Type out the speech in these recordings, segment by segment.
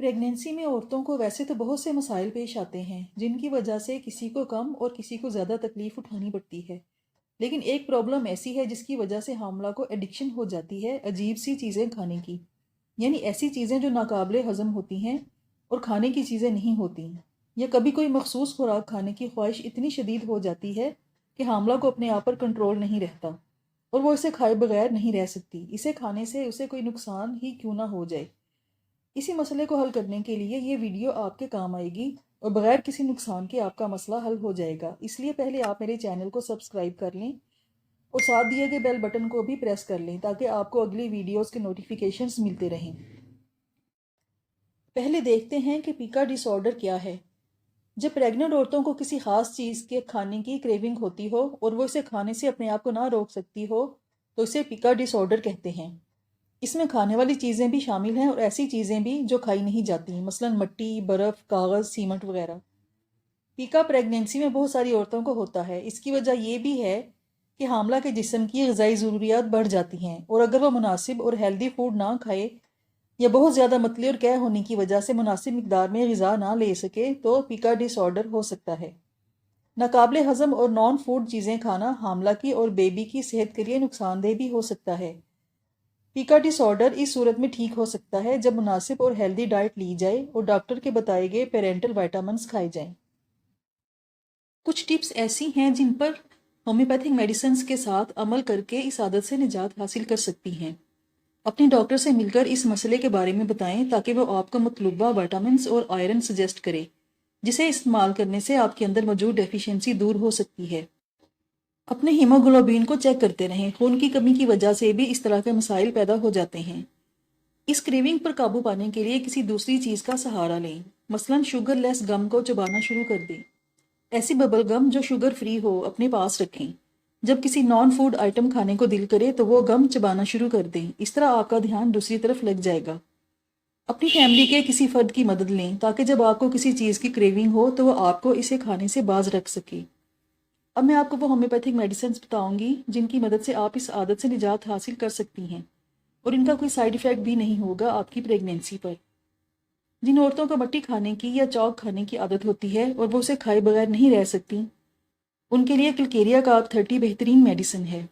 Pregnancy में औरतों को वैसे तो बहुत से मसाइल पेश आते हैं जिनकी वजह से किसी को कम और किसी को ज़्यादा तकलीफ उठानी पड़ती है। लेकिन एक प्रॉब्लम ऐसी है जिसकी वजह से हामला को एडिक्शन हो जाती है अजीब सी चीज़ें खाने की, यानी ऐसी चीज़ें जो नाकाबिले हज़म होती हैं और खाने की चीज़ें नहीं होती, या कभी कोई मखसूस खुराक खाने की ख्वाहिश इतनी शदीद हो जाती है कि हामला को अपने आप पर कंट्रोल नहीं रहता और वो इसे खाए बगैर नहीं रह सकती, इसे खाने से उसे कोई नुकसान ही क्यों ना हो जाए। इसी मसले को हल करने के लिए ये वीडियो आपके काम आएगी और बगैर किसी नुकसान के आपका मसला हल हो जाएगा। इसलिए पहले आप मेरे चैनल को सब्सक्राइब कर लें और साथ दिए गए बेल बटन को भी प्रेस कर लें ताकि आपको अगली वीडियोस के नोटिफिकेशंस मिलते रहें। पहले देखते हैं कि पीका डिसऑर्डर क्या है। जब प्रेग्नेंट औरतों को किसी खास चीज़ के खाने की क्रेविंग होती हो और वो इसे खाने से अपने आप को ना रोक सकती हो तो इसे पीका डिसऑर्डर कहते हैं। इसमें खाने वाली चीज़ें भी शामिल हैं और ऐसी चीज़ें भी जो खाई नहीं जाती, मसलन मिट्टी, बर्फ़, कागज़, सीमेंट वगैरह। पीका प्रेगनेंसी में बहुत सारी औरतों को होता है। इसकी वजह यह भी है कि हामला के जिस्म की ग़िज़ाई ज़रूरियात बढ़ जाती हैं और अगर वह मुनासिब और हेल्दी फूड ना खाए या बहुत ज़्यादा मतली और कह होने की वजह से मुनासिब मिकदार में ग़िज़ा ना ले सके तो पीका डिसऑर्डर हो सकता है। नाकाबिले हज़म और नॉन फूड चीज़ें खाना हामला की और बेबी की सेहत के लिए नुकसानदेह भी हो सकता है। पीका डिसऑर्डर इस सूरत में ठीक हो सकता है जब मुनासिब और हेल्दी डाइट ली जाए और डॉक्टर के बताए गए पेरेंटल विटामिन्स खाए जाएं। कुछ टिप्स ऐसी हैं जिन पर होम्योपैथिक मेडिसिन के साथ अमल करके इस आदत से निजात हासिल कर सकती हैं। अपने डॉक्टर से मिलकर इस मसले के बारे में बताएं ताकि वो आपको मतलूबा विटामिन्स और आयरन सजेस्ट करे, जिसे इस्तेमाल करने से आपके अंदर मौजूद डेफिशिएंसी दूर हो सकती है। अपने हीमोग्लोबिन को चेक करते रहें। खून की कमी की वजह से भी इस तरह के मसाइल पैदा हो जाते हैं। इस क्रेविंग पर काबू पाने के लिए किसी दूसरी चीज़ का सहारा लें, मसलन शुगर लेस गम को चबाना शुरू कर दें। ऐसी बबल गम जो शुगर फ्री हो अपने पास रखें। जब किसी नॉन फूड आइटम खाने को दिल करे तो वो गम चबाना शुरू कर दें। इस तरह आपका ध्यान दूसरी तरफ लग जाएगा। अपनी फैमिली के किसी फर्द की मदद लें ताकि जब आपको किसी चीज़ की क्रेविंग हो तो वो आपको इसे खाने से बाज रख सके। अब मैं आपको वो होम्योपैथिक मेडिसिन बताऊंगी जिनकी मदद से आप इस आदत से निजात हासिल कर सकती हैं और इनका कोई साइड इफ़ेक्ट भी नहीं होगा आपकी प्रेगनेंसी पर। जिन औरतों को मट्टी खाने की या चौक खाने की आदत होती है और वो उसे खाए बगैर नहीं रह सकती, उनके लिए क्लकेरिया कार्ब 30 बेहतरीन मेडिसिन है।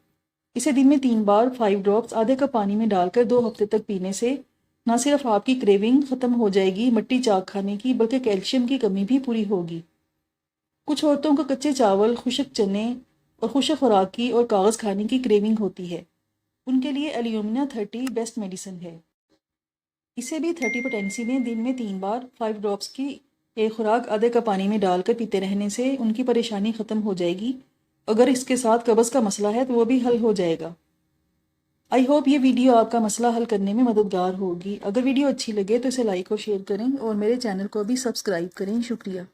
इसे दिन में 3 बार 5 ड्रॉप्स आधे कप पानी में डालकर 2 हफ्ते तक पीने से न सिर्फ आपकी क्रेविंग ख़त्म हो जाएगी मट्टी चाक खाने की, बल्कि कैल्शियम की कमी भी पूरी होगी। कुछ औरतों को कच्चे चावल, खुश्क चने और खुश्क खुराक की और कागज़ खाने की क्रेविंग होती है। उनके लिए एल्यूमिना 30 बेस्ट मेडिसिन है। इसे भी 30 पोटेंसी में दिन में 3 बार 5 ड्रॉप्स की एक खुराक आधे कप पानी में डालकर पीते रहने से उनकी परेशानी ख़त्म हो जाएगी। अगर इसके साथ कब्ज़ का मसला है तो वो भी हल हो जाएगा। आई होप ये वीडियो आपका मसला हल करने में मददगार होगी। अगर वीडियो अच्छी लगे तो इसे लाइक और शेयर करें और मेरे चैनल को भी सब्सक्राइब करें। शुक्रिया।